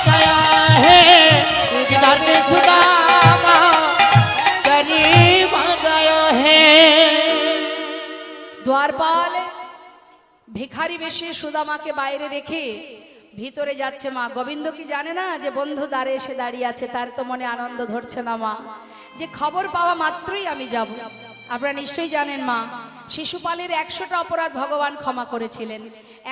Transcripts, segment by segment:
गया है किधर पे सुदामा करीब आ गया है। द्वारपाल ভিখারি বেশে সুদামাকে বাইরে রেখে ভিতরে যাচ্ছে মা। গোবিন্দ কি জানে না যে বন্ধু দ্বারে এসে দাঁড়িয়ে আছে? তার তো মনে আনন্দ ধরছে না মা, যে খবর পাওয়া মাত্রই আমি যাব। আপনারা নিশ্চয়ই জানেন মা, শিশুপালের 100টা অপরাধ ভগবান ক্ষমা করেছিলেন।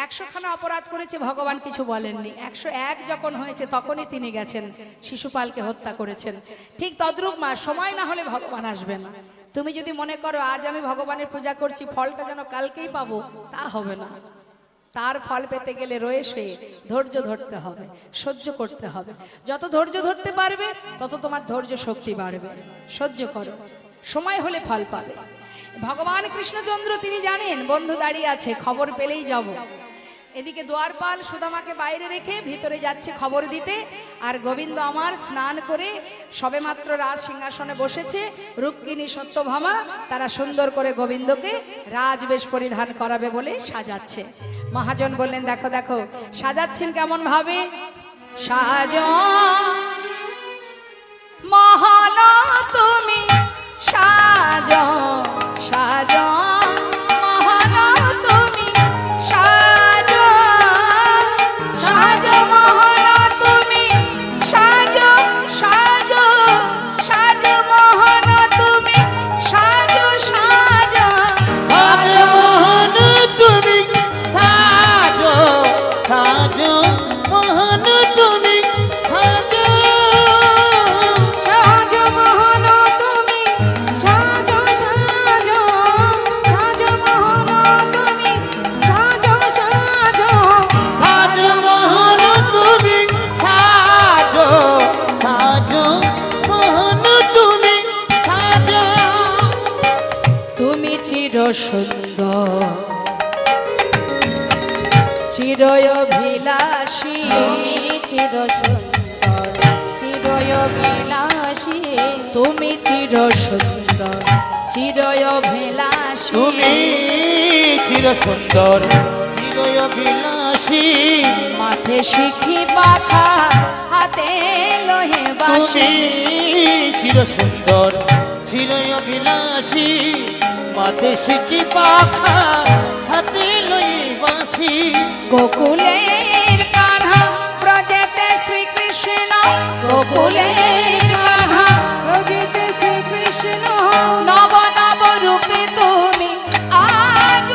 100খানা অপরাধ করেছে, ভগবান কিছু বলেননি। 101 যখন হয়েছে তখনই তিনি গেছেন শিশুপালকে হত্যা করেছেন। ঠিক তদ্রূপ মা, সময় না হলে ভগবান আসবে না। তুমি যদি মনে করো আজ আমি ভগবানের পূজা করছি, ফলটা যেন কালকেই পাবো, তা হবে না। তার ফল পেতে গেলে রয়েছে ধৈর্য ধরতে হবে, সহ্য করতে হবে। যত ধৈর্য ধরতে পারবে তত তোমার ধৈর্য শক্তি বাড়বে। সহ্য করো, সময় হলে ফল পাবে। ভগবান কৃষ্ণচন্দ্র তিনি জানেন বন্ধু দাঁড়িয়ে আছে, খবর পেলেই যাব। এদিকে দ্বারপাল সুদামাকে বাইরে রেখে ভিতরে যাচ্ছে খবর দিতে। আর গোবিন্দ আমার স্নান করে সবেমাত্র রাজ সিংহাসনে বসেছে। রুক্মিণী সত্যভামা তারা সুন্দর করে গোবিন্দকে রাজবেশ পরিধান করাবে বলে সাজাচ্ছে। মহাজন বললেন দেখো দেখো সাজাচ্ছেন কেমন ভাবে। সাজ মহান তুমি সাজ সাজ মহান তুমি সাজ সাজ মহান তুমি সাজ সাজ সাজ মহান তুমি সাজ সাজ সাজ মোহন তুমি সাজো সাজো মোহন তুমি সাজো সাজ মহান তুমি সাজ সাজ সাজ মহান তুমি সাজ সাজ সাজ মোহন তুমি সাজো সাজো মোহন তুমি সাজো। তুমি চির সুন্দর চিরভিলাষী, চির সুন্দর চিরভিলাষী, তুমি চির সুন্দর চিরভিলাষী, তুমি চির সুন্দর চিরবিলাসী, মাথে শিখি পাখা হাতে লোহে বাঁশি, তুমি চির সুন্দর চিরবিলাসী, মাথে শিখি পাখা হাতে লই বাঁশি। গোকুলের কান্হা ব্রজেতে শ্রীকৃষ্ণ, গোকুলের কান্হা ব্রজেতে শ্রীকৃষ্ণ, নব নব রূপে তুমি আজ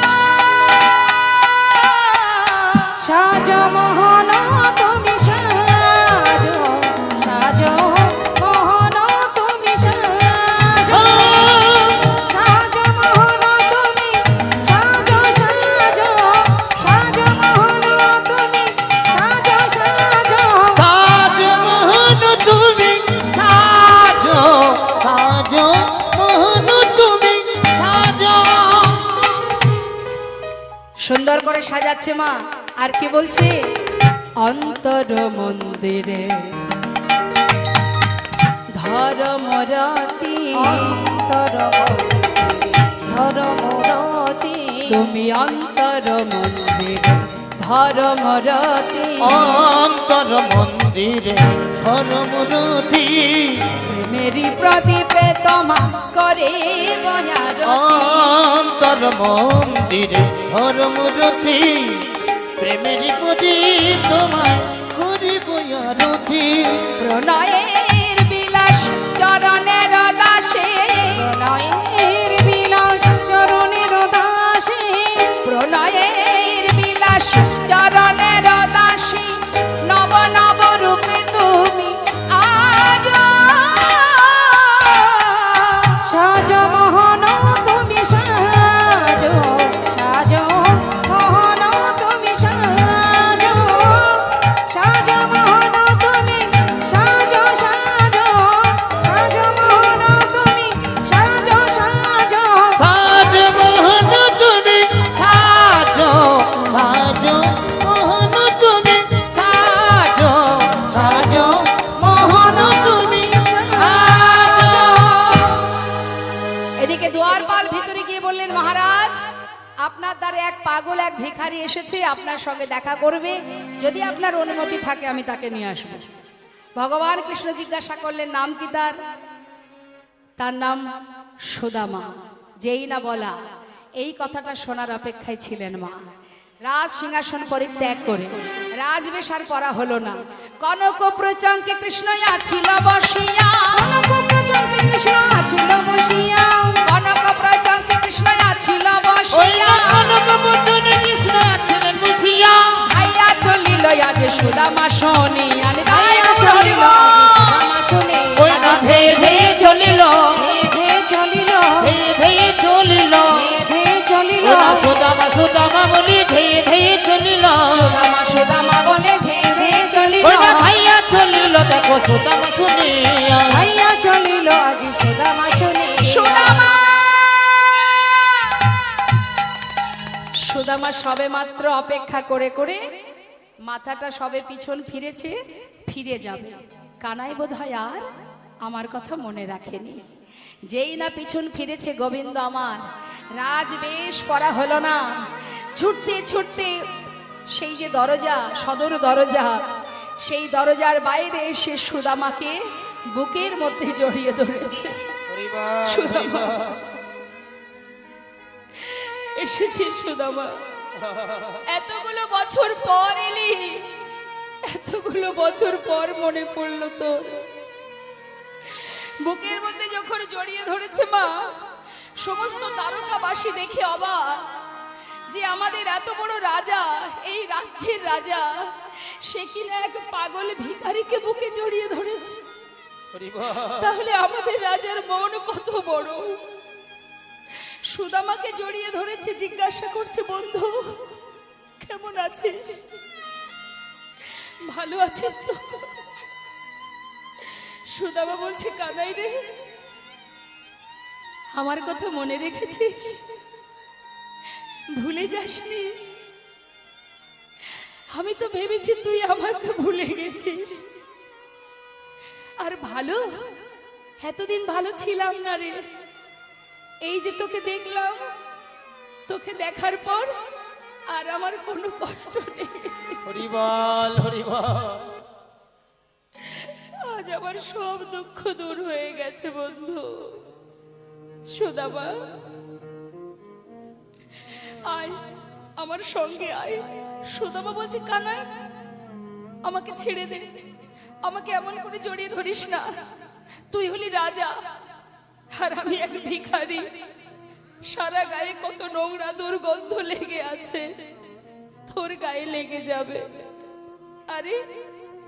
সাজ মোহন তুমি সাজ সাজ মোহন তুমি সাজ সাজ মোহন তুমি সাজ সাজ সাজ মোহন তুমি সাজ সাজ সাজ মোহন তুমি সাজো সাজো মোহন তুমি সাজো। সুন্দর করে সাজাচ্ছে মা। আর কি বলছে? অন্তর মন্দিরে ধর্মরতি, অন্তর ধর্মরতি, তুমি অন্তর মন্দিরে ধর্মরতি, অন্তর মন্দিরে ধর্মরতি, প্রেমেরই প্রদীপে তোমা করে বয়ারতি, অন্তর মন্দিরে ধর্মরতি, প্রেমের প্রদীপ তোমায় করিব আরতি। প্রণয়ের বিলাস চরণের দাসে, প্রণয়ের বিলাস চরণের দাসে, প্রণয়ের বিলাস চরণের দাসে, নব নব রূপে তুমি আজ সাজ মোহন তুমি সাজ সাজ মোহন তুমি সাজ সাজ মোহন তুমি সাজ সাজ সাজ মোহন তুমি সাজ সাজ সাজ মোহন তুমি সাজো সাজো মোহন তুমি সাজো সাজো মোহন তুমি সাজো। এদিকে দ্বারপাল ভিতরে গিয়ে বললেন মহারাজ আপনার দ্বারে এক পাগল এক ভিখারি এসেছে, আপনার সঙ্গে দেখা করবে, যদি আপনার অনুমতি থাকে আমি তাকে নিয়ে আসবো। ভগবান কৃষ্ণ জিজ্ঞাসা করলেন নাম কি তার? তার নাম সুদামা। যেই না বলা, এই কথাটা শোনার অপেক্ষায় ছিলেন মা। রাজ সিংহাসন পরিত্যাগ করে রাজবেশ আর করা হলো না। কনক প্রচঙ্কে কৃষ্ণ আছিল বসিয়া, কনক প্রচঙ্কে কৃষ্ণ আছিল বসিয়া, কনক প্রচঙ্কে কৃষ্ণ আছিল বসিয়া, কনক বচনে কৃষ্ণ আছিলেন বসিয়া। ধাইয়া চলিল আজ সুদামা শুনিয়া, ধাইয়া চলিল সুদামা শুনিয়া, ধে ধে চলিল, ধে চলিল, ধে চলিল, ধে চলিল, সুদামা সুদামা বলি ধে ধে চলিল, সুদামা সুদামা বলে ধে ধে চলিল, ভাইয়া চলিল দেখো সুদামা শুনিয়া, ভাইয়া চলিল আজ সুদামা শুনিয়া। সুদামা সুদামা সবে মাত্র অপেক্ষা করে করে মাথাটা সবে পিছন ফিরেছে, ফিরে যাবে। কানাই বোধহয় আর আমার কথা মনে রাখেনি। যেই না পিছন ফিরেছে গোবিন্দ আমার, রাজবেশ পরা হলো না, ছুটতে ছুটতে সেই যে দরজা, সদর দরজা, সেই দরজার বাইরে এসে সুদামাকে বুকের মধ্যে জড়িয়ে ধরেছে। সুদামা এসেছে, সুদামা এতগুলো বছর পর এলি, এতগুলো বছর পর মনে পড়লো তোর। বুকের মধ্যে যখন জড়িয়ে ধরেছে মা, সমস্ত তারকাবাসী দেখে অবাক যে আমাদের এত বড় রাজা, এই রাজ্যের রাজা, সে কিনা এক পাগল ভিখারিকে বুকে জড়িয়ে ধরেছে। তাহলে আমাদের রাজার মন কত বড়। সুদামাকে জড়িয়ে ধরেছে, জিজ্ঞাসা করছে বন্ধু কেমন আছিস, ভালো আছিস তো? সুদামা বলছে কানাই রে, আমার কথা মনে রেখেছিস, ভুলে যাসনি? আমি তো ভেবেছি তুই আমাকে ভুলে গেছিস। আর ভালো, এতদিন ভালো ছিলাম না রে। এই যে তোকে দেখলাম, তোকে দেখার পর আর আমার কোনো কষ্ট নেই। হরিবল হরিবল। আজ আমার সব দুঃখ দূর হয়ে গেছে বন্ধু। সুদামা আয়, আমার সঙ্গে আয়। সুদামা বলছে কানাই আমাকে ছেড়ে দে, আমাকে এমন করে জড়িয়ে ধরিস না। তুই হলি রাজা আর আমি এক ভিখারি, সারা গায়ে কত নোংরা দুর্গন্ধ লেগে আছে, তোর গায়ে লেগে যাবে। আরে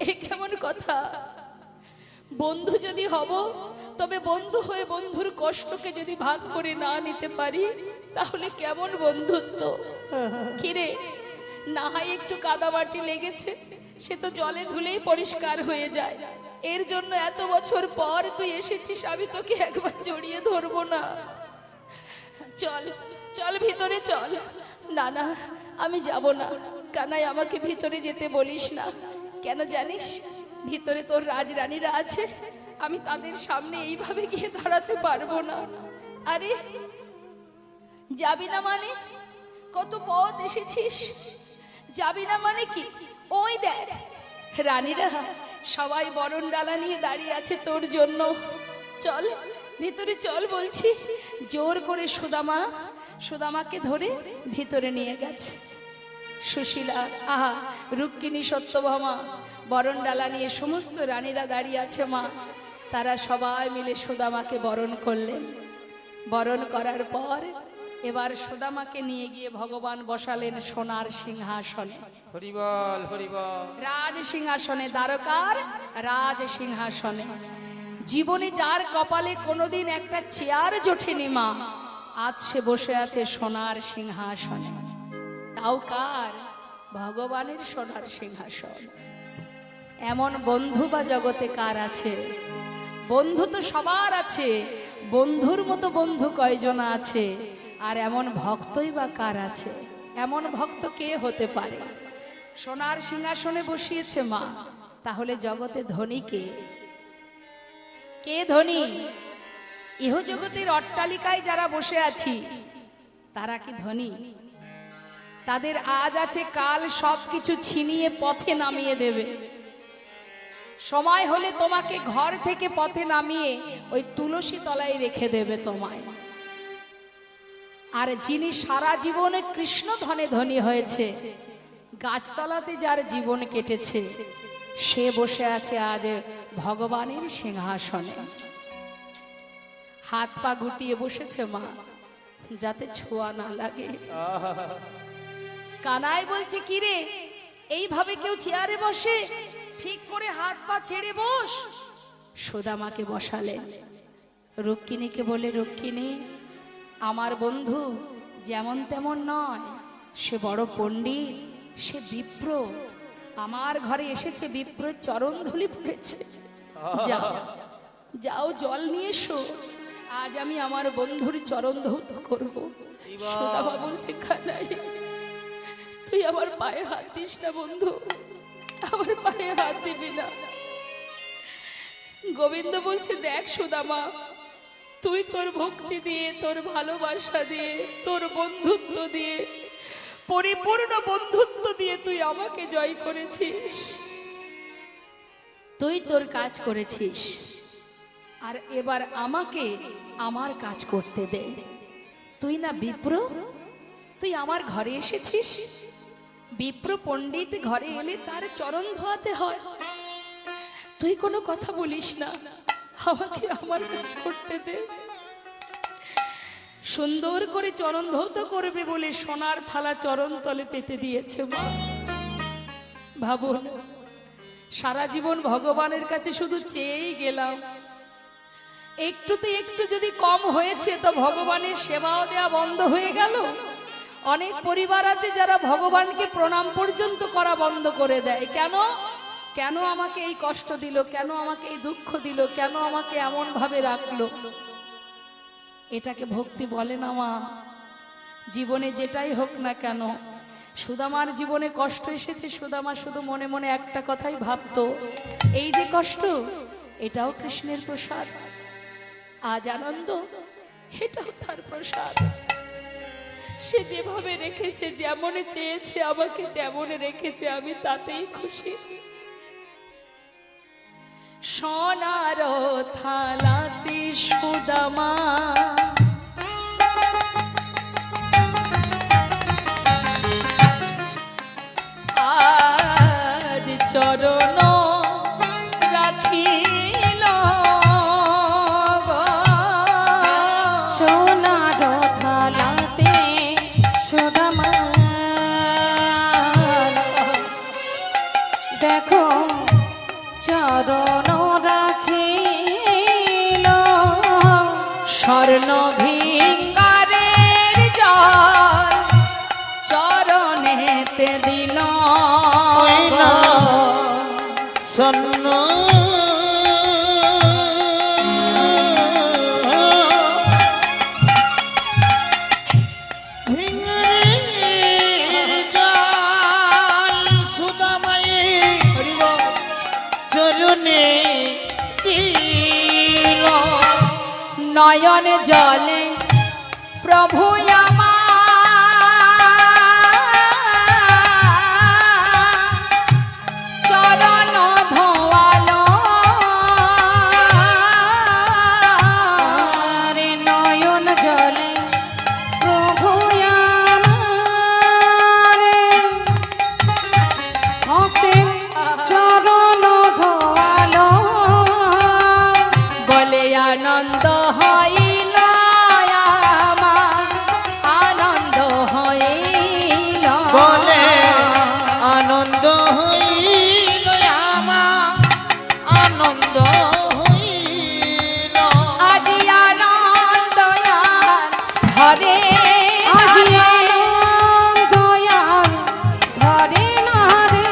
এ কেমন কথা? বন্ধু যদি হব, তবে বন্ধু হয়ে বন্ধুর কষ্টকে যদি ভাগ করে না নিতে পারি, তাহলে কেমন বন্ধুত্ব? কিরে, না হয় একটু কাদামাটি লেগেছে, সে তো জলে ধুলেই পরিষ্কার হয়ে যায়। এর জন্য এত বছর পর তুই এসেছিস, আমি তোকে একবার জড়িয়ে ধরবো না? চল চল ভিতরে চল। না না, আমি যাব না। কানাই আমাকে ভিতরে যেতে বলিস না। কেন জানিস? ভিতরে তোর রাজরানীরা আছে, আমি তাদের সামনে এইভাবে গিয়ে দাঁড়াতে পারবো না। আরে যাবি না মানে? কত পথ এসেছিস, যাবি না মানে কি? ওই দেখ রানীরা সবাই বরণ ডালা নিয়ে দাঁড়িয়ে আছে তোর জন্য। চল ভিতরে চল বলছি। জোর করে সুদামাকে ধরে ভিতরে নিয়ে গেছে। সুশীলা, আহা, রুক্মিণী, সত্যভামা বরণ ডালা নিয়ে সমস্ত রানীরা দাঁড়িয়ে আছে মা। তারা সবাই মিলে সুদামাকে বরণ করলেন। বরণ করার পর এবার সুদামাকে নিয়ে গিয়ে ভগবান বসালেন সোনার সিংহাসনে। হরিবল হরিবল। রাজ সিংহাসনে, দ্বারকার রাজ সিংহাসনে। জীবনে যার কপালে কোনোদিন একটা চেয়ার জোটেনি মা, আজ সে বসে আছে সোনার সিংহাসনে। তাও কার? ভগবানের সোনার সিংহাসন। এমন বন্ধু বা জগতে কার আছে? বন্ধু তো সবার আছে, বন্ধুর মতো বন্ধু কয়জন আছে? আর এমন ভক্তই বা কার আছে? এমন ভক্ত কে হতে পারে? সোনার সিংহাসনে বসিয়েছে মা, তাহলে জগতে ধনী কে? কে ধনী? ইহ জগতের অট্টালিকায় যারা বসে আছি তারা কি ধনী? তাদের আজ আছে কাল সবকিছু ছিনিয়ে পথে নামিয়ে দেবে। সময় হলে তোমাকে ঘর থেকে পথে নামিয়ে ওই তুলসী তলায় রেখে দেবে তোমায়। আর যিনি সারা জীবনে কৃষ্ণ ধনে ধনী হয়েছে, গাছতলাতে যার জীবন কেটেছে, সে বসে আছে আজ ভগবানের সিংহাসনে। হাত পা গুটিয়ে বসেছে মা, যাতে ছোঁয়া না লাগে। কানাই বলছে, কিরে এইভাবে কেউ চেয়ারে বসে? ঠিক করে হাত পা ছেড়ে বস। সুদামাকে বসালেন। রুক্মিণীকে বলে, রুক্মিণী, আমার বন্ধু যেমন তেমন নয়, সে বড় পণ্ডিত, সে বিপ্র। আমার ঘরে এসেছে, বিপ্রর চরণ ধুলি পড়েছে। যাও যাও, জল নিয়ে এসো, আজ আমি আমার বন্ধুর চরণ ধৌত করব। সুদামা বলছে, কানাই, তুই আমার পায়ে হাত দিস না বন্ধু, আমার পায়ে হাত দিবি না। গোবিন্দ বলছে, দেখ সুদামা, তুই তোর ভক্তি দিয়ে, তোর ভালোবাসা দিয়ে, তোর বন্ধুত্ব দিয়ে, পরিপূর্ণ বন্ধুত্ব দিয়ে তুই আমাকে জয় করেছিস। তুই তোর কাজ করেছিস, আর এবার আমাকে আমার কাজ করতে দে। তুই না বিপ্র, তুই আমার ঘরে এসেছিস। বিপ্র পণ্ডিত ঘরে এলে তার চরণ ধোয়াতে হয়। তুই কোনো কথা বলিস না, আমাকে আমার কাজ করতে দে। সুন্দর করে চরণ ধৌত করবে বলে সোনার থালা চরণ তলে পেতে দিয়েছে মা। ভাবুন, সারা জীবন ভগবানের কাছে শুধু চেয়েই গেলাম, একটুতে একটু যদি কম হয়েছে তো ভগবানের সেবাও দেওয়া বন্ধ হয়ে গেল। অনেক পরিবার আছে যারা ভগবানকে প্রণাম পর্যন্ত করা বন্ধ করে দেয়। কেন? কেন আমাকে এই কষ্ট দিল, কেন আমাকে এই দুঃখ দিল, কেন আমাকে এমন ভাবে রাখলো? এটাকে ভক্তি বলে না মা। জীবনে যেটাই হোক না কেন, সুদামার জীবনে কষ্ট এসেছে, সুদামা শুধু মনে মনে একটা কথাই ভাবতো, এই যে কষ্ট, এটাও কৃষ্ণের প্রসাদ। আজ আনন্দ, এটাও তার প্রসাদ। সে যেভাবে রেখেছে, যেমন চেয়েছে আমাকে তেমন রেখেছে, আমি তাতেই খুশি। সোনার থালাতে সুদামা আজ চরণ রাখিল। সোনার থালাতে সুদামা দেখো চরণ রাখিল। স্বর্ণ ভিঙ্গারের জল চরণেতে দিল। স্বর্ণ ভিঙ্গারের জল সুদামায়ে চরণে দিল। নয়ন জলে প্রভু আমার চরণ ধোয়ালো। রে নয়ন জলে প্রভু আমার ভক্তের চরণ ধোয়ালো। বলে আনন্দ হইল আমার, আনন্দ হইল। বলে আনন্দ হইল আমার, আনন্দ হইল। আজি আনন্দ ধরে আজি আনন্দ ধরে না রে।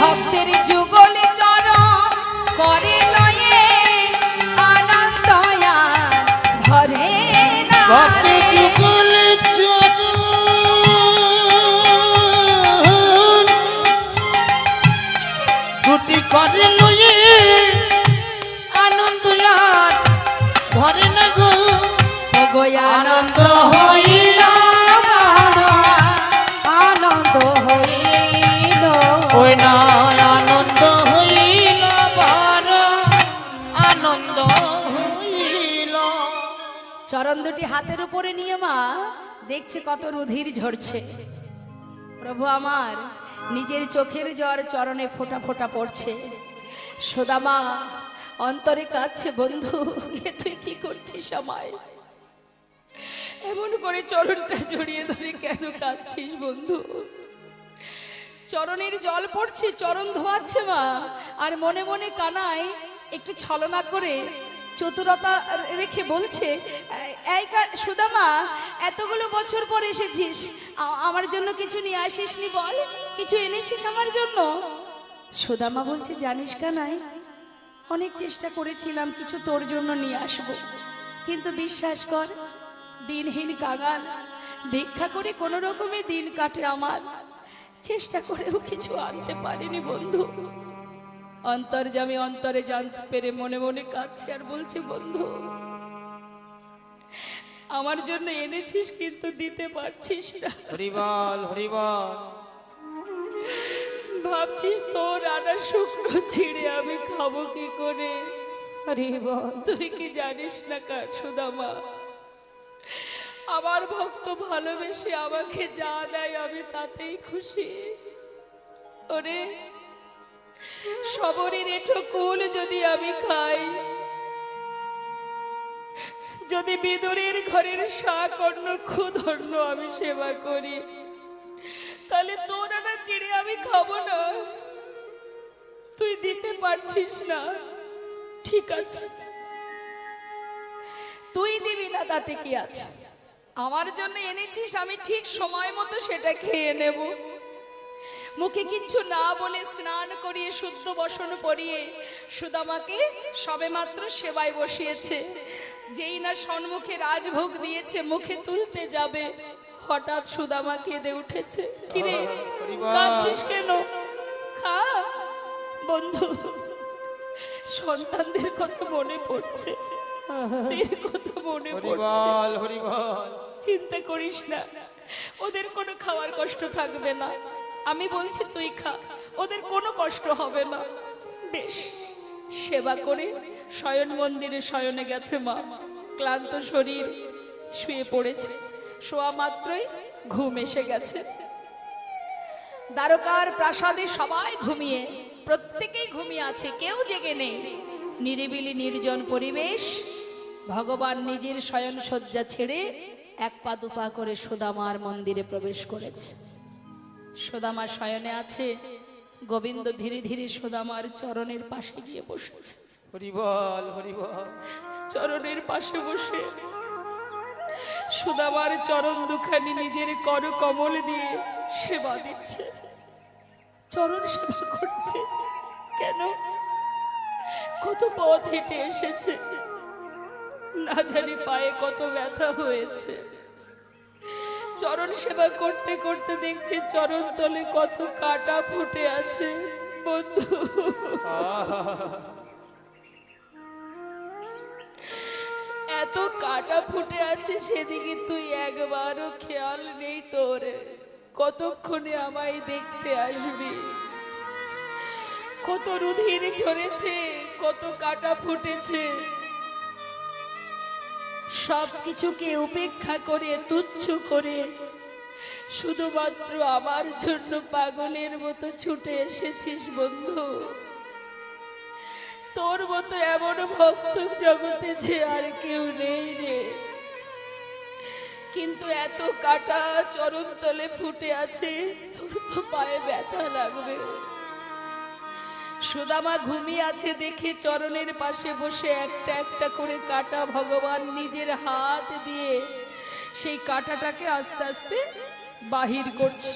ভক্তের যুগল চরণ করে লয়ে আনন্দ ধরে না ভক্তি রে। যুগল চরণ দুটি করে লয়ে আনন্দ আর ধরে না গো। ওগো আনন্দ হইল আনন্দ ওই না আনন্দ হইল বড় আনন্দ হইল। চরণ দুটি হাতের উপরে নিয়ে মা দেখছে কত রুধির ঝরছে। প্রভু আমার নিজের চোখের জল চরণে ফোঁটা ফোঁটা পড়ছে। সুদামা অন্তরে কাঁদছে, বন্ধু এ তুই কি করছিস আমায়? এমন করে চরণটা জড়িয়ে ধরে কেন কাঁদছিস বন্ধু? চরণের জল পড়ছে, চরণ ধোয়াচ্ছে মা, আর মনে মনে কানায় একটু ছলনা করে চতুরতা রেখে বলছে, এই সুদামা এতগুলো বছর পর এসেছিস, আমার জন্য কিছু নিয়ে আসিসনি? বল, কিছু এনেছিস আমার জন্য? সুদামা বলছে, জানিস কানাই, অনেক চেষ্টা করেছিলাম কিছু তোর জন্য নিয়ে আসব, কিন্তু বিশ্বাস কর দিনহীন কাঙাল, ভিক্ষা করে কোনো রকমে দিন কাটে আমার, চেষ্টা করেও কিছু আনতে পারিনি বন্ধু। অন্তর্যামী অন্তরে জানতে পেরে মনে মনে কাঁদছে আর বলছে, বন্ধু আমার জন্য এনেছিস কিন্তু দিতে পারছিস না। হরিবল হরিবল। ভাবছিস তোর আনা শুকনো ছিঁড়ে আমি খাবো কি করে? আরে তুই কি জানিস না সুদামা, আমার ভক্ত ভালোবেসে আমাকে যা দেয় আমি তাতেই খুশি। ওরে সবরের এঠো কুল যদি আমি খাই, যদি বিদুরের ঘরের শাক অন্য ক্ষুধন্য আমি সেবা করি, তাহলে তোর আনা চিড়ে আমি খাবো না? তুই দিতে পারছিস না, ঠিক আছে, তুই দিবি না তাতে কি আছে? আমার জন্য এনেছিস, আমি ঠিক সময় মতো সেটা খেয়ে নেব। মুখে কিচ্ছু না বলে স্নান করিয়ে শুদ্ধ বসন পরিয়ে সুদামাকে সবেমাত্র সেবায় বসিয়েছে। যেই না সম্মুখে রাজভোগ দিয়েছে, মুখে তুলতে যাবে, হঠাৎ সুদামা কেঁদে উঠেছে। কিরে কাঁদছিস কেন? খা বন্ধু, সন্তানদের কথা মনে পড়ছে, স্ত্রীর কথা মনে পড়ছে। চিন্তা করিস না, ওদের কোনো খাওয়ার কষ্ট থাকবে না। আমি বলছি তুই খা, ওদের কোনো কষ্ট হবে না। বেশ, সেবা করে শয়ন মন্দিরে শয়নে গেছে মা। ক্লান্ত শরীর শুয়ে পড়েছে, শোয়া মাত্রই ঘুম এসে গেছে। দ্বারকার প্রাসাদে সবাই ঘুমিয়ে, প্রত্যেকেই ঘুমিয়ে আছে, কেউ জেগে নেই। নিরিবিলি নির্জন পরিবেশ। ভগবান নিজের শয়ন শয্যা ছেড়ে এক পা দুপা করে সুদামার মন্দিরে প্রবেশ করেছে। সুদামা শয়নে আছে, গোবিন্দ ধীরে ধীরে সুদামার চরণের পাশে গিয়ে বসেছে। হরিবল হরিবল। চরণের পাশে বসে সুদামার চরণ দুখানি নিজের কর কমল দিয়ে সেবা দিচ্ছে, চরণ সেবা করছে। কেন? কত পথ হেঁটে এসেছে, না জানি পায়ে কত ব্যথা হয়েছে। চরণ সেবা করতে করতে দেখছে চরণ তলে কত কাটা ফুটে আছে। বন্ধু এত কাটা ফুটে আছে, সেদিকে তুই একবারও খেয়াল নেই তোর। কতক্ষণে আমায় দেখতে আসবি? কত রুধির ঝরেছে, কত কাটা ফুটেছে, সবকিছুকে উপেক্ষা করে তুচ্ছ করে শুধুমাত্র আমার জন্য পাগলের মতো ছুটে এসেছিস বন্ধু। তোর মতো এমন ভক্ত জগতে যে আর কেউ নেই রে। কিন্তু এত কাটা চরণ তলে ফুটে আছে, তোর তো পায়ে ব্যথা লাগবে। সুদামা ঘুমিয়ে আছে দেখে চরণের পাশে বসে একটা একটা করে কাটা ভগবান নিজের হাত দিয়ে সেই কাটাটাকে আস্তে আস্তে বাহির করছে।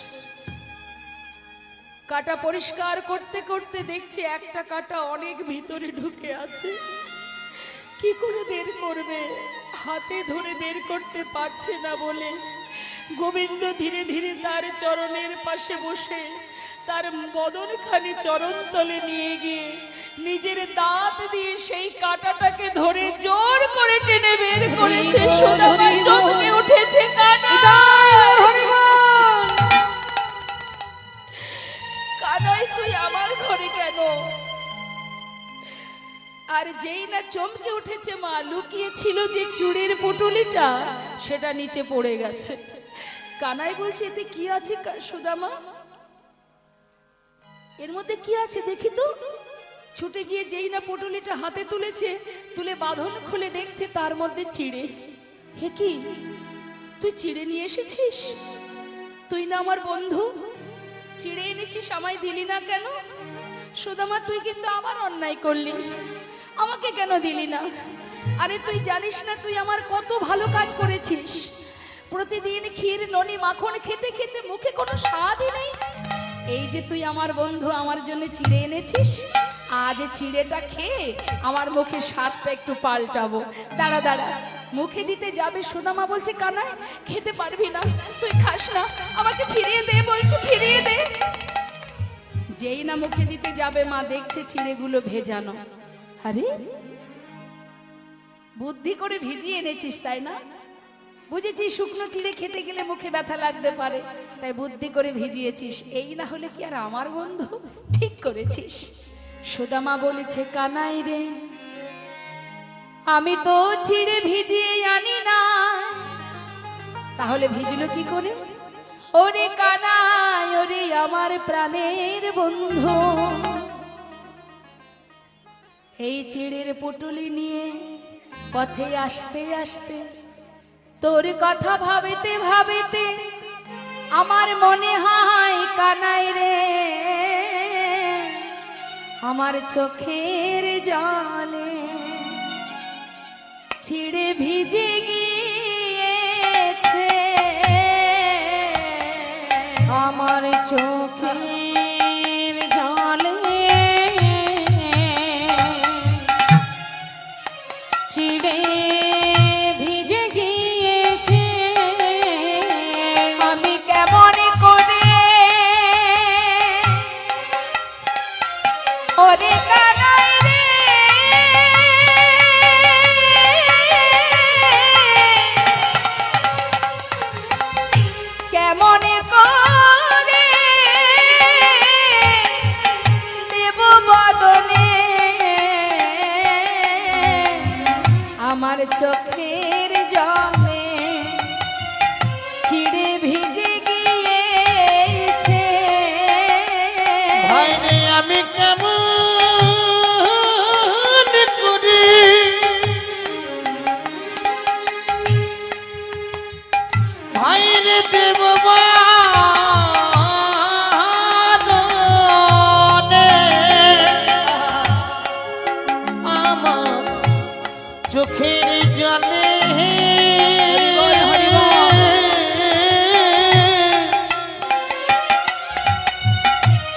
কাটা পরিষ্কার করতে করতে দেখছে একটা কাটা অনেক ভিতরে ঢুকে আছে। কি করে বের করবে? হাতে ধরে বের করতে পারছে না বলে গোবিন্দ ধীরে ধীরে তার চরণের পাশে বসে তার বদনখানি চরণ তলে নিয়ে গিয়ে নিজের দাঁত দিয়ে সেই কাটাটাকে ধরে জোর করে টেনে বের করেছে। সুদামা চমকে উঠেছে। কানাই আর যেই না চমকে উঠেছে মা, লুকিয়েছিল যে চুড়ির পুটুলিটা সেটা নিচে পড়ে গেছে। কানাই বলছে এতে কি আছে সুদামা, এর মধ্যে কি আছে দেখি তো। ছুটে গিয়ে যেই না পুটুলিটা হাতে তুলেছে, তুলে বাঁধন খুলে দেখছে তার মধ্যে চিড়ে। হে কি, তুই চিড়ে নিয়ে এসেছিস? তুই না আমার বন্ধু, চিড়ে এনেছিস, আমায় দিলি না কেন? সুদামা তুই কিন্তু আবার অন্যায় করলি, আমাকে কেন দিলি না? আরে তুই জানিস না তুই আমার কত ভালো কাজ করেছিস। প্রতিদিন ক্ষীর ননি মাখন খেতে খেতে মুখে কোনো স্বাদই নেই। এই যে তুই আমার বন্ধু, আমার জন্য চিড়ে এনেছিস, আজ চিড়েটা খেয়ে আমার মুখে স্বাদটা একটু পাল্টাবো। দাঁড়া দাঁড়া, মুখে দিতে যাবে সুদামা বলছে কানাই খেতে পারবি না, তুই খাস না, আমাকে ফিরিয়ে দে বলছে, ফিরিয়ে দে। যেই না মুখে দিতে যাবে মা দেখছে চিড়েগুলো ভেজানো। আরে বুদ্ধি করে ভিজিয়ে এনেছিস তাই না? বুঝেছি শুকনো চিড়ে খেতে গেলে মুখে ব্যথা লাগতে পারে, তাই বুদ্ধি করে ভিজিয়েছিস। এই না হলে কি আর আমার বন্ধু? ঠিক করেছিস। সুদামা বলেছে কানাই রে, আমি তো চিড়ে ভিজিয়ে আনি না, তাহলে ভিজলো কি করে? ওরে কানাই, ওরে আমার প্রাণের বন্ধু, এই চিড়ের পুটুলি নিয়ে পথে আসতে আসতে তোর কথা ভাবিতে ভাবিতে আমার মনে হয় কানাই রে, আমার চোখের জলে চিড়ে ভিজে গিয়েছে, আমার চোখের জলে চিড়ে ভিজে গিয়েছে। আমি কেমন করে ওরে কানাই রে, কেমন করে দেব বদনে আমার চোখের জলে চিড়ে ভিজে গিয়েছে। ভাই রে আমি কেমন করি ভাই রে দেব বাদনে আমার চোখের জলে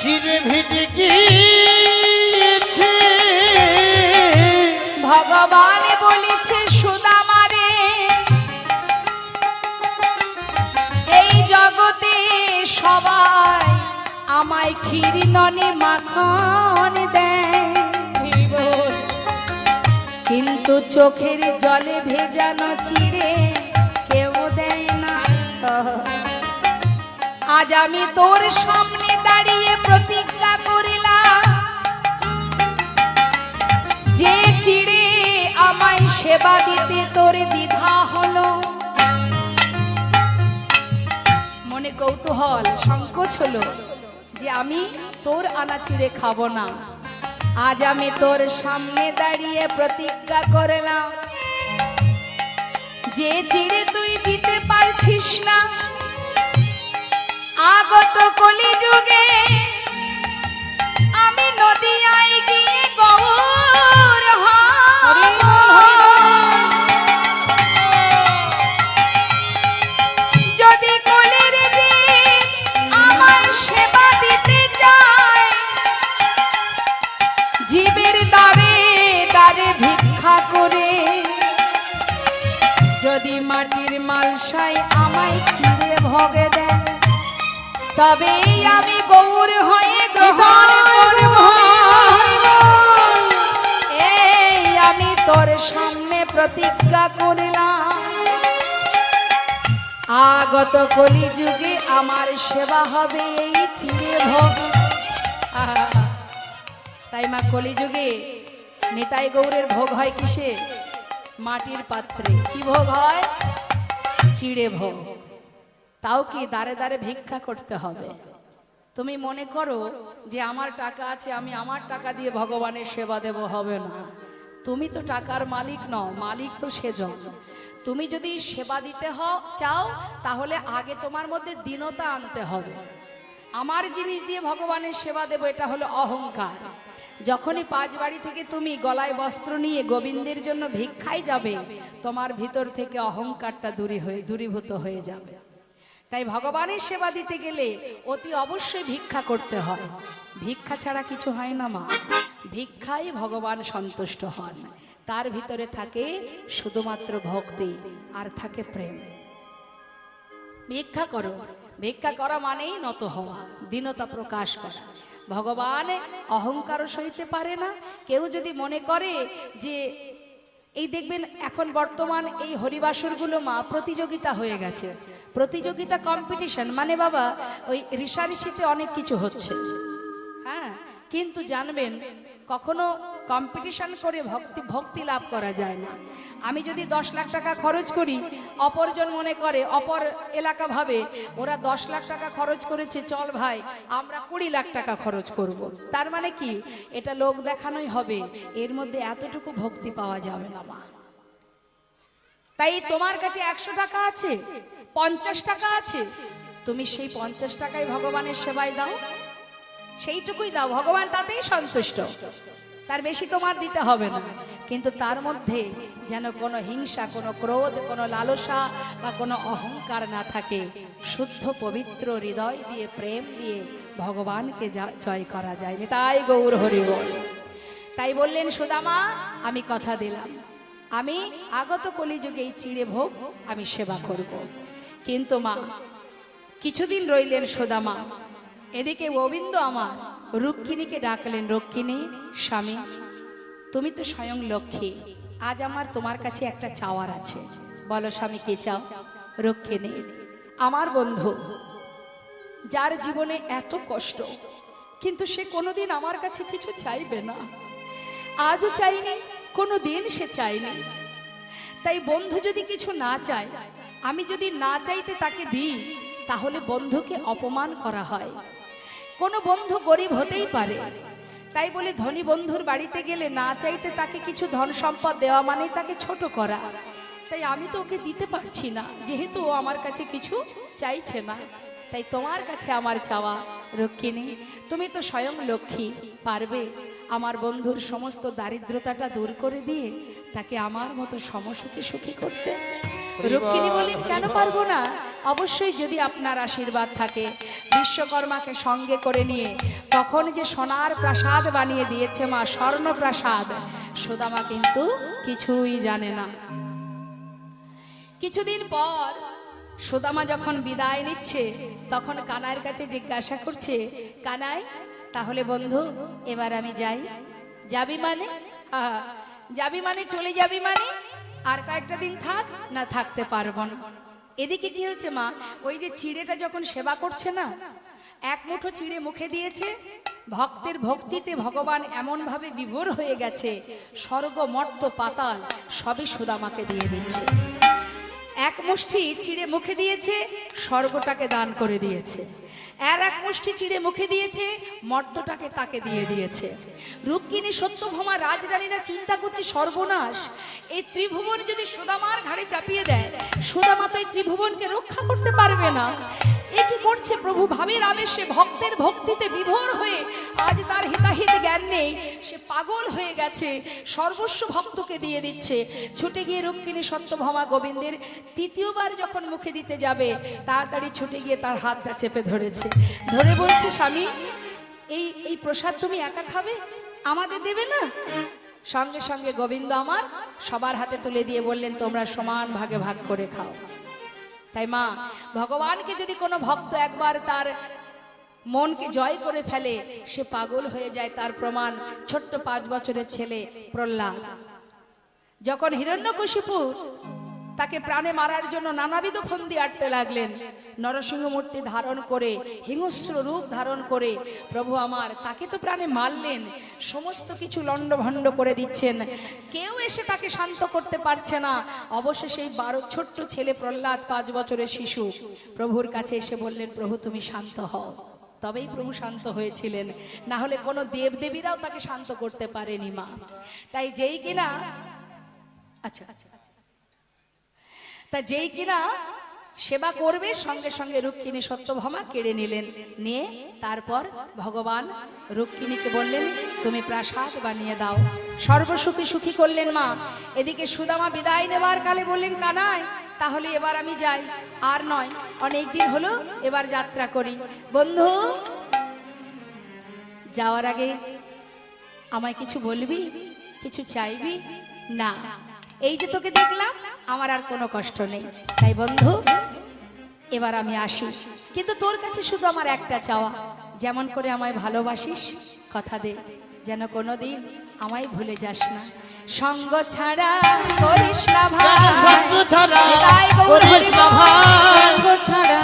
চিড়ে ভিজে গিয়েছে। ভগবান বলেছে সুদামারে, এই জগতে সবাই আমায় ক্ষীর ননি মাখন দেয়, কিন্তু চোখের জলে ভেজানো চিড়ে কেউ দেয় না। আজ আমি তোর সামনে দাঁড়িয়ে প্রতিজ্ঞা করিলাম, যে চিড়ে আমায় সেবা দিতে তোর দ্বিধা হলো, মনে কৌতূহল সংকোচ হলো যে আমি তোর আনা চিড়ে খাবো না। আজ আমি তোর সামনে দাঁড়িয়ে প্রতিজ্ঞা করলাম, যে চিড়ে তুই দিতে পারছিস না, আগত কলিযুগে আমি নদিয়ায় গিয়ে গৌর হব। যদি কলির দিন আমার সেবা দিতে চায়, জীবের দ্বারে দ্বারে ভিক্ষা করে যদি মাটির মালসায় আমায় চিড়ে ভোগে দেয়, তবেই আমি গৌর হয়ে গ্রহণ করব। এই আমি তোর সামনে প্রতিজ্ঞা করলাম, আগত কলিযুগে আমার সেবা হবে এই চিড়ে ভোগ। তাই মা কলিযুগে নিতাই গৌরের ভোগ হয় কিসে? মাটির পাত্রে। কি ভোগ হয়? চিড়ে ভোগ। তাও কি দাঁড়ে দাঁড়ে ভিক্ষা করতে হবে? তুমি মনে করো যে আমার টাকা আছে, আমি আমার টাকা দিয়ে ভগবানের সেবা দেব, হবে না। তুমি তো টাকার মালিক নও, মালিক তো সেজন। তুমি যদি সেবা দিতে চাও তাহলে আগে তোমার মধ্যে দীনতা আনতে হবে। আমার জিনিস দিয়ে ভগবানের সেবা দেব, এটা হলো অহংকার। যখনই পাঁচ বাড়ি থেকে তুমি গলায় বস্ত্র নিয়ে গোবিন্দের জন্য ভিক্ষায় যাবে, তোমার ভিতর থেকে অহংকারটা দূরীভূত হয়ে যাবে। তাই ভগবানের সেবা দিতে গেলে অতি অবশ্যই ভিক্ষা করতে হয়। ভিক্ষা ছাড়া কিছু হয় না মা। ভিক্ষায় ভগবান সন্তুষ্ট হন। তার ভিতরে থাকে শুধুমাত্র ভক্তি আর থাকে প্রেম। ভিক্ষা করো। ভিক্ষা করা মানেই নত হওয়া, দীনতা প্রকাশ করা। ভগবান অহংকারও সইতে পারে না। কেউ যদি মনে করে যে এই দেখবেন এখন বর্তমান এই হরিবাসরগুলো মা প্রতিযোগিতা হয়ে গেছে। প্রতিযোগিতা, কম্পিটিশন, মানে বাবা ওই ঋষাঋষিতে অনেক কিছু হচ্ছে। হ্যাঁ, কিন্তু জানবেন কখনো কম্পিটিশন করে ভক্তি লাভ করা যায় না। আমি যদি 10 লাখ টাকা খরচ করি, অপরজন মনে করে, অপর এলাকা ভাবে ওরা 10 লাখ টাকা খরচ করেছে, চল ভাই আমরা 20 লাখ টাকা খরচ করব। তার মানে কি? এটা লোক দেখানোই হবে, এর মধ্যে এতটুকু ভক্তি পাওয়া যাবে না মা। তাই তোমার কাছে 100 টাকা আছে, 50 টাকা আছে, তুমি সেই 50 টাকায় ভগবানের সেবায় দাও, সেইটুকুই দাও, ভগবান তাতেই সন্তুষ্ট। তার বেশি তোমার দিতে হবে না। কিন্তু তার মধ্যে যেন কোনো হিংসা, কোনো ক্রোধ, কোনো লালসা বা কোনো অহংকার না থাকে। শুদ্ধ পবিত্র হৃদয় দিয়ে, প্রেম দিয়ে ভগবানকে জয় করা যায়। তাই গৌর হরি বল। তাই বললেন সুদামা, আমি কথা দিলাম, আমি আগত কলিযুগে এই চিড়ে ভোগ আমি সেবা করব। কিন্তু মা কিছুদিন রইলেন সুদামা। এদিকে গোবিন্দ আমার রুক্মিণীকে ডাকলেন, রুক্মিণী স্বামী, তুমি তো স্বয়ং লক্ষ্মী, আজ আমার তোমার কাছে একটা চাওয়ার আছে। বলো স্বামী, কি চাও? রুক্মিণী, আমার বন্ধু যার জীবনে এত কষ্ট, কিন্তু সে কোনোদিন আমার কাছে কিছু চাইবে না, আজও চাইনি, কোনোদিন সে চাইনি। তাই বন্ধু যদি কিছু না চায়, আমি যদি না চাইতে তাকে দিই, তাহলে বন্ধুকে অপমান করা হয়। কোনো বন্ধু গরিব হতেই পারে, তাই বলে ধনী বন্ধুর বাড়িতে গেলে না চাইতে তাকে কিছু ধন সম্পদ দেওয়া মানে তাকে ছোট করা। তাই আমি তো ওকে দিতে পারছি না, যেহেতু ও আমার কাছে কিছু চাইছে না। তাই তোমার কাছে আমার চাওয়া, রুক্মিণী, তুমি তো স্বয়ং লক্ষ্মী, পারবে আমার বন্ধুর সমস্ত দারিদ্রতাটা দূর করে দিয়ে তাকে আমার মতো সমসুখী সুখী করতে? রুক্মিণী বলেন, কেন পারবো না? অবশ্যই, যদি আপনার আশীর্বাদ থাকে। বিশ্বকর্মাকে সঙ্গে করে নিয়ে তখন যে সোনার প্রাসাদ বানিয়ে দিয়েছে মা, স্বর্ণ প্রাসাদ, সুদামা কিন্তু কিছুই জানে না। কিছুদিন পর সুদামা যখন বিদায় নিচ্ছে, তখন কানাইয়ের কাছে জিজ্ঞাসা করছে, কানাই, তাহলে বন্ধু এবার আমি যাই? যাবি মানে? যাবি মানে চলে যাবি মানে? আর কয়েকটা দিন থাক না? থাকতে পারবো না। এদিকে কি হচ্ছে মা, ওই যে চিড়েটা যখন সেবা করছে না, এক মুঠো চিড়ে মুখে দিয়েছে, ভক্তের ভক্তিতে ভগবান এমন ভাবে বিভোর হয়ে গেছে, স্বর্গ মর্ত পাতাল সবই সুদামাকে দিয়ে দিচ্ছে। এক মুষ্টি চিড়ে মুখে দিয়েছে, স্বর্গটাকে দান করে দিয়েছে। আর এক মুষ্টি চিড়ে মুখে দিয়েছে, মর্তটাকে তাকে দিয়ে দিয়েছে। রুক্মিণী সত্যভামা রাজরানীরা চিন্তা করছে, সর্বনাশ, এই ত্রিভুবন যদি সুদামার ঘাড়ে চাপিয়ে দেয়, সুদামা তো এই ত্রিভুবনকে রক্ষা করতে পারবে না। এ কি করছে প্রভু? ভাবের আবেশে ভক্তের ভক্তিতে বিভোর হয়ে আজ তার হিতাহিত জ্ঞান নেই, সে পাগল হয়ে গেছে, সর্বস্ব ভক্তকে দিয়ে দিচ্ছে। ছুটে গিয়ে রুক্মিণী সত্যভামা গোবিন্দের তৃতীয়বার যখন মুখে দিতে যাবে, তাড়াতাড়ি ছুটে গিয়ে তার হাতটা চেপে ধরেছে, ধরে বলছে, স্বামী, এই প্রসাদ তুমি একা খাবে, আমাদের দেবে না? সঙ্গে সঙ্গে গোবিন্দ আমার সবার হাতে তুলে দিয়ে বললেন, তোমরা সমান ভাগে ভাগ করে খাও। তাই মা, ভগবানকে যদি কোনো ভক্ত একবার তার মনকে জয় করে ফেলে, সে পাগল হয়ে যায়। তার প্রমাণ ছোট্ট 5 বছরের ছেলে প্রহ্লাদ, যখন হিরণ্যকশিপু তাকে প্রাণে মারার জন্য নানাবিধ ফন্দি আটতে লাগলেন। নরসিংহ মূর্তি ধারণ করে, হিংস্র রূপ ধারণ করে প্রভু আমার তাকে তো প্রাণে মারলেন, সমস্ত কিছু লণ্ডভণ্ড করে দিচ্ছেন, কেউ এসে তাকে শান্ত করতে পারছে না। অবশেষে সেই 12 ছোট্ট ছেলে প্রহ্লাদ, 5 বছরের শিশু প্রভুর কাছে এসে বললেন, প্রভু তুমি শান্ত হও। তবেই প্রভু শান্ত হয়েছিলেন, না হলে কোনো দেবদেবীরাও তাকে শান্ত করতে পারেনি মা। তাই যেই কিনা আচ্ছা তা যেই কিনা সেবা করবে, সঙ্গে সঙ্গে রুক্মিণী সত্যভামা কেড়ে নিলেন। নিয়ে তারপর ভগবান রুক্মিণীকে বললেন, তুমি প্রাসাদ বানিয়ে দাও। সর্বসুখী সুখী করলেন মা। এদিকে সুদামা বিদায় নেবার কালে বললেন, কানাই তাহলে এবার আমি যাই, আর নয়, অনেক দিন হলো, এবার যাত্রা করি। বন্ধু, যাওয়ার আগে আমায় কিছু বলবি, কিছু চাইবি? না, এই যে তোকে দেখলাম আমার আর কোনো কষ্ট নেই। তাই বন্ধু এবার আমি আসি, কিন্তু তোর কাছে শুধু আমার একটা চাওয়া, যেমন করে আমায় ভালোবাসিস কথা দে যেন কোনোদিন আমায় ভুলে যাস না। সঙ্গ ছাড়া করিস না ভাই, সঙ্গ ছাড়া তাই গৌর করিস না ভাই, সঙ্গ ছাড়া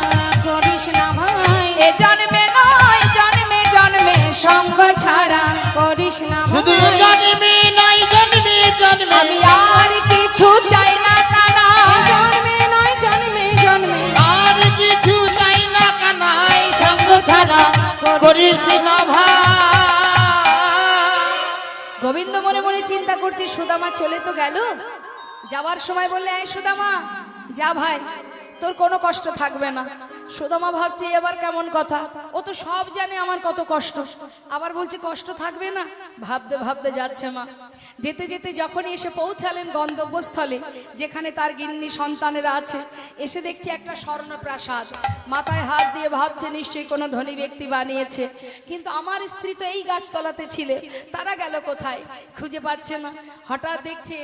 করিস না ভাই, এ জন্মে নয় জন্মে জন্মে সঙ্গ ছাড়া করিস না শুধু ভাই, জন্মে নাই জন্মে জন্মে আমি আর কিছু চাই না কানা, জন্মে নয় জন্মে জন্মে আর কিছু চাই না কানাই, সঙ্গ ছাড়া করিস না ভাই। গোবিন্দ মনে মনে চিন্তা করছি, সুদামা চলে তো গেল। যাওয়ার সময় বললে, এই সুদামা যা ভাই, তোর কোনো কষ্ট থাকবে না। সুদামা ভাবছে এবার কেমন কথা, ও তো সব জানে আমার কত কষ্ট, আবার বলছে কষ্ট থাকবে না। ভাবতে ভাবতে যাচ্ছে মা। যেতে যেতে যখনই এসে পৌঁছালেন গন্তব্যস্থলে, যেখানে তার গিন্নি সন্তানেরা আছে, এসে দেখছি একটা স্বর্ণ প্রাসাদ। মাথায় হাত দিয়ে ভাবছে নিশ্চয়ই কোনো ধনী ব্যক্তি বানিয়েছে, কিন্তু আমার স্ত্রী তো এই গাছতলাতে ছিলে, তারা গেল কোথায় খুঁজে পাচ্ছে না। হঠাৎ দেখছে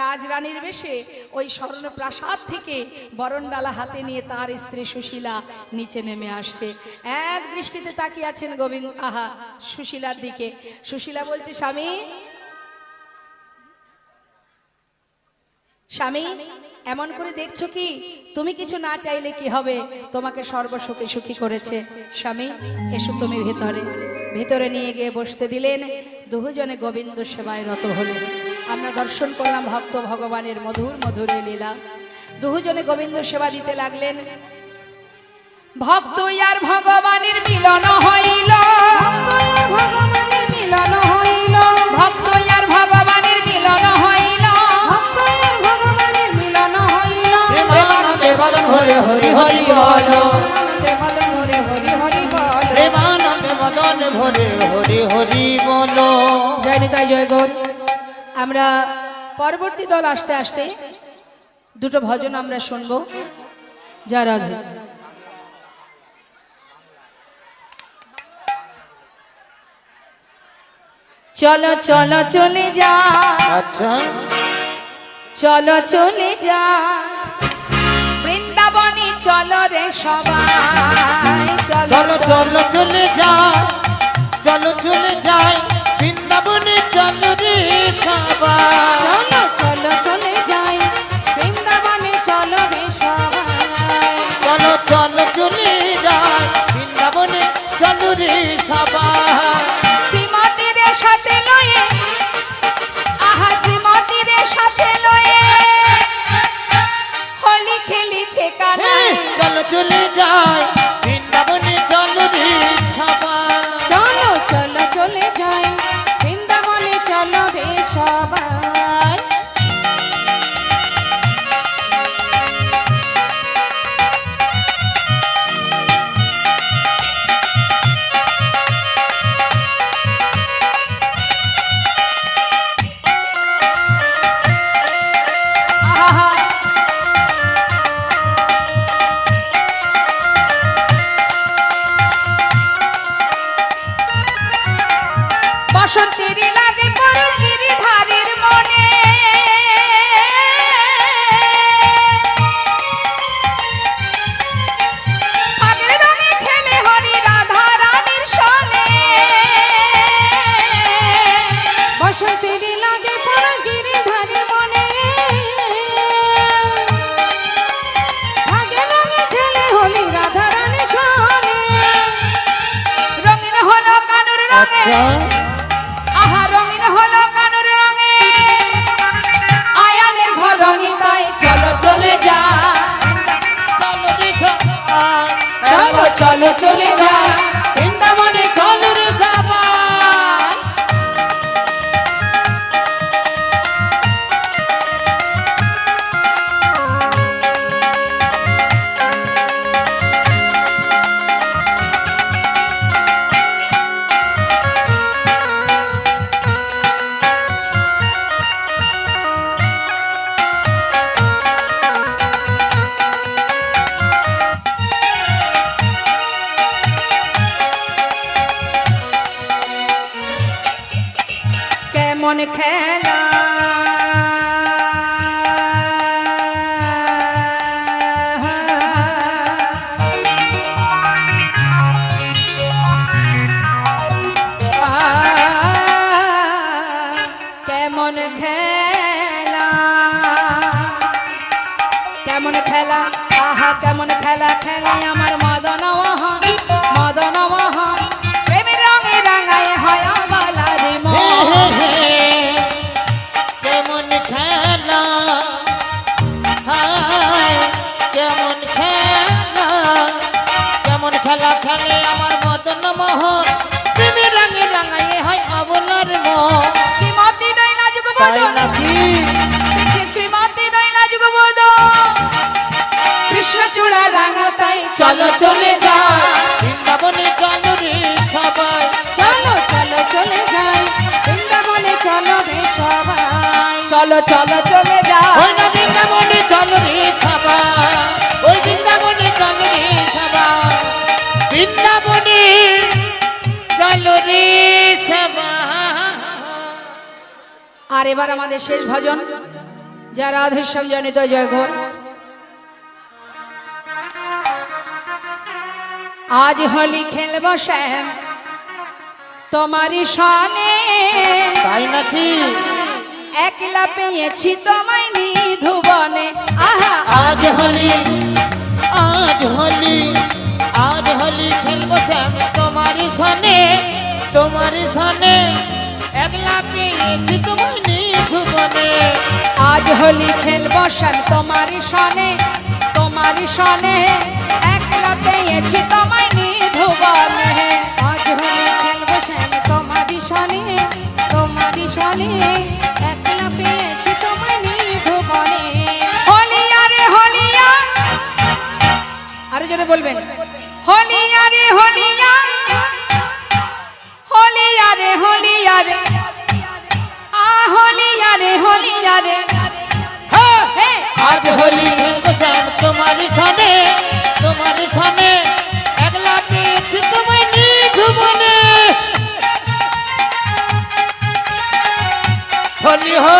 রাজরানীর বেশে ওই স্বর্ণ প্রাসাদ থেকে বরণডালা হাতে নিয়ে তার স্ত্রী সুশীলা নিচে নেমে আসছে। এক দৃষ্টিতে তাকিয়ে আছেন গোবিন্দ সুশীলার দিকে। সুশীলা বলছে, স্বামী স্বামী এমন করে দেখছো কি? তুমি কিছু না চাইলে কি হবে, তোমাকে সর্বসুখী সুখী করেছে। স্বামী এসো তুমি ভেতরে। ভেতরে নিয়ে গিয়ে বসতে দিলেন। দুজনে গোবিন্দ সেবায় রত হলেন। আমরা দর্শন করলাম ভক্ত ভগবানের মধুর মধুর লীলা। দুজনে গোবিন্দ সেবা দিতে লাগলেন। ভক্ত আর ভগবানের মিলন হইল, ভগবানের মিলন হইল, ভক্ত আর ভগবানের মিলন হইল, ভগবানের মিলন হইল, প্রেমানন্দে বদন ভরে হরি হরি বলো, বদন ভরে হরি হরি বল, প্রেমানন্দে বদন ভরে হরি হরি বলো। জয় নিতাই জয় গৌর। আমরা পরবর্তী দল আসতে আসতে দুটো ভজন আমরা শুনবো। জয় রাধে। চলো চলো চলে যা, আচ্ছা চলো চলে যা বৃন্দাবনে, চলো রে সবাই, চলো চলো চলে যাই, চলো চলে যাই বৃন্দাবনে, চলো রে সবাই। চলো চলো চলে যাই বৃন্দাবনে, চলো রে সবাই, চলো চলো চলে যাই বৃন্দাবনে, চলো রে সবাই। শ্রীমতীর সাথে লয়ে, আহা শ্রীমতীর সাথে লয়ে হোলি খেলিছে কানাই, চলো চলে যাই বৃন্দাবনে, চলো রে সবাই। চলো চলো চলে যাই বৃন্দাবনে, চলো রে সবাই। আহা আচ্ছা আহা রঙিন হলো কানুর রঙে আয়ানের ঘর রঙিন তাই চলো চলে যা চলো রে সবাই চলো চলো চলে যা বৃন্দাবনে চলো রে সবাই কেমন খেলা কেমন খেলা কেমন খেলা আহা কেমন খেলা খেলে আমার মদন মোহন মদন মোহন প্রেমের রঙে রাঙায় হয় বালারি মন কেমন খেলা হায় কেমন খেলা কেমন খেলা খেলে আমার মদন মোহন তুমি রঙে রাঙাইয়ে হয় অবলার মন শ্রীমতী নৈলা যুগবদ তাই নাকি শ্রীমতী নৈলা যুগবদ কৃষ্ণ চূড়া রাঙা তাই চলো চলে যা বৃন্দাবনে চলো রে সবাই চলো চলো চলে যাই বৃন্দাবনে চলো রে সবাই চলো চলো চলে যা ওই না বৃন্দাবনে চলো রে সবাই ওই বৃন্দাবনে চলো রে সবাই বৃন্দাবনে চলো রে সবাই আর এবার আমাদের শেষ ভজন যারা অধৈশ্যম জনিত জয়ঘোর আজ হোলি খেলব শ্যাম তোমারই সনে তাই নাকি একলা পেয়েছি তোমায় নিধুবনে আহা আজ হোলি আজ হোলি আজ হোলি খেলবো শ্যাম তোমারই সনে একলা পেয়েছি তোমায় নিধুবনে আজ হোলি খেলব শ্যাম তোমারই সনে একলা পেয়েছি তোমায় নিধুবনে আজ হোলি খেলবো শ্যাম তোমারই সনে একলা পেয়েছি তোমায় নিধুবনে হলিয়া রে হলিয়া আরো জোরে বলবেন হলিয়া রে হলিয়া হলিয়া রে হলিয়া রে হলিয়া রে হলিয়া রে হে আজ হোলি খেলবো শ্যাম তোমারই সনে একলা পেয়েছি তোমায় নিধুবনে হোলি হো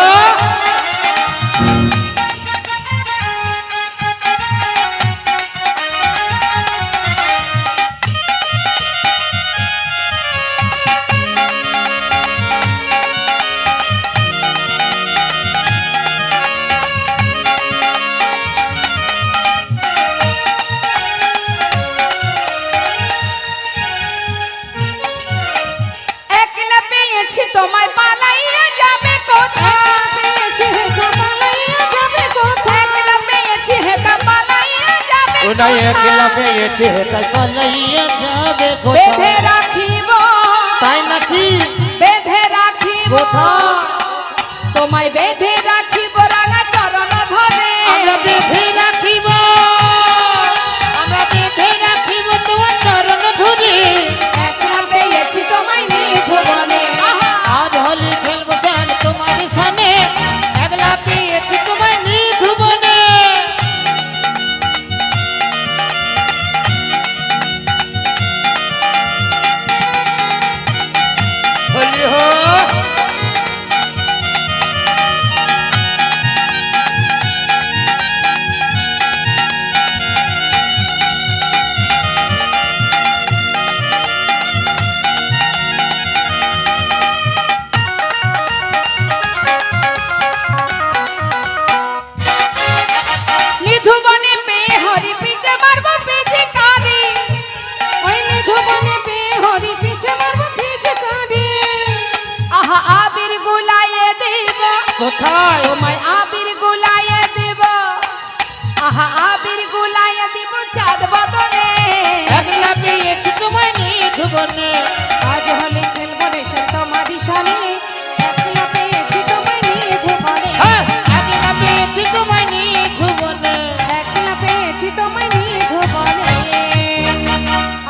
একলা পেয়েছি তোমায় পালাইয়া যাবে কোথায় পেয়েছি হেথা পালাইয়া যাবে কোথায় একলা পেয়েছি হেতা পালাইয়া যাবে ওনাই একলা কোথায়? পেয়েছি তাই পালাইয়া যাবে বেঁধে কোথায় রাখিব তাই নাকি বেঁধে রাখিব কোথায় তোমায় বেঁধে রাখিব রাঙা চরণ ধরে আমরা বেঁধে রাখিব তোমার চরণ ধরে একলা পেয়েছি তোমায় নিধুবনে আহা আজ হোলি খেলবো শ্যাম তোমার সনে একলা পেয়েছি তোমায় নিধুবনে হোলি হো কোথায় তোমায় আবির গুলাইয়ে দিব, আহা আবির গুলাইয়ে দিব চাঁদ বদনে। একলা পেয়েছি তোমায় নিধুবনে, আজ হলে খেলবো রেশম তোমারই সনে, একলা পেয়েছি তোমায় নিধুবনে, একলা পেয়েছি তোমায় নিধুবনে। একলা পেয়েছি তোমায় নিধুবনে।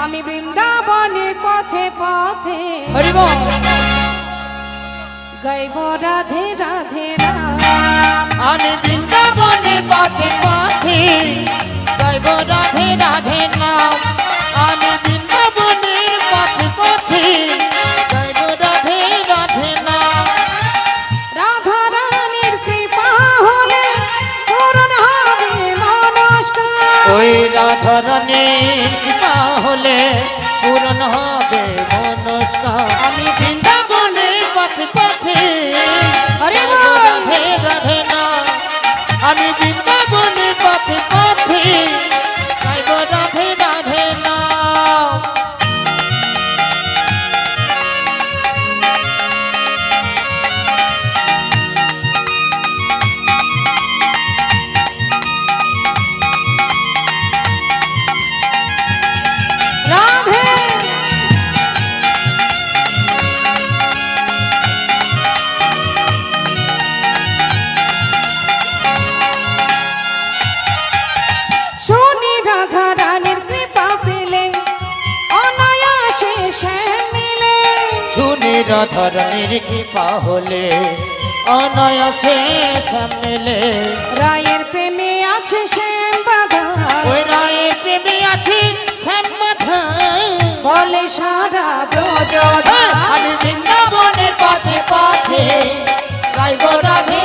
আমি বৃন্দাবনের পথে পথে হরি বল। গাইব রাধে রাধে রাম। আমি বৃন্দাবনের পথে পথে গাইব রাধে রাধে নাম। আমি বৃন্দাবনের পথে পথে গাইব রাধে রাধে নাম। রাধা রানীর কৃপা হলে পূরণ হবে মনস্কার। ওই রাধারানীর কৃপা হলে পূরণ হবে মনস্কার। আমি বৃন্দাবনের পথে পথে হরি গাইব বল। রাধে রাধে নাম। আমি বৃন্দাবনের পথে পথে গাইব রাধে রাধে নাম। রাধে শোনে রাধা রানীর কৃপা পেলে অনায়াসে শ্যাম মিলে। শুনি রাধারানীর কৃপা হলে অনায়াসে সামলে। রায়ের প্রেমে আছে শ্যাম বাধা, ওই রায়ের প্রেমে আছে সমাধান। বলে সারা ব্রজ। আমি বৃন্দাবনের পথে পথে গাইব রাধে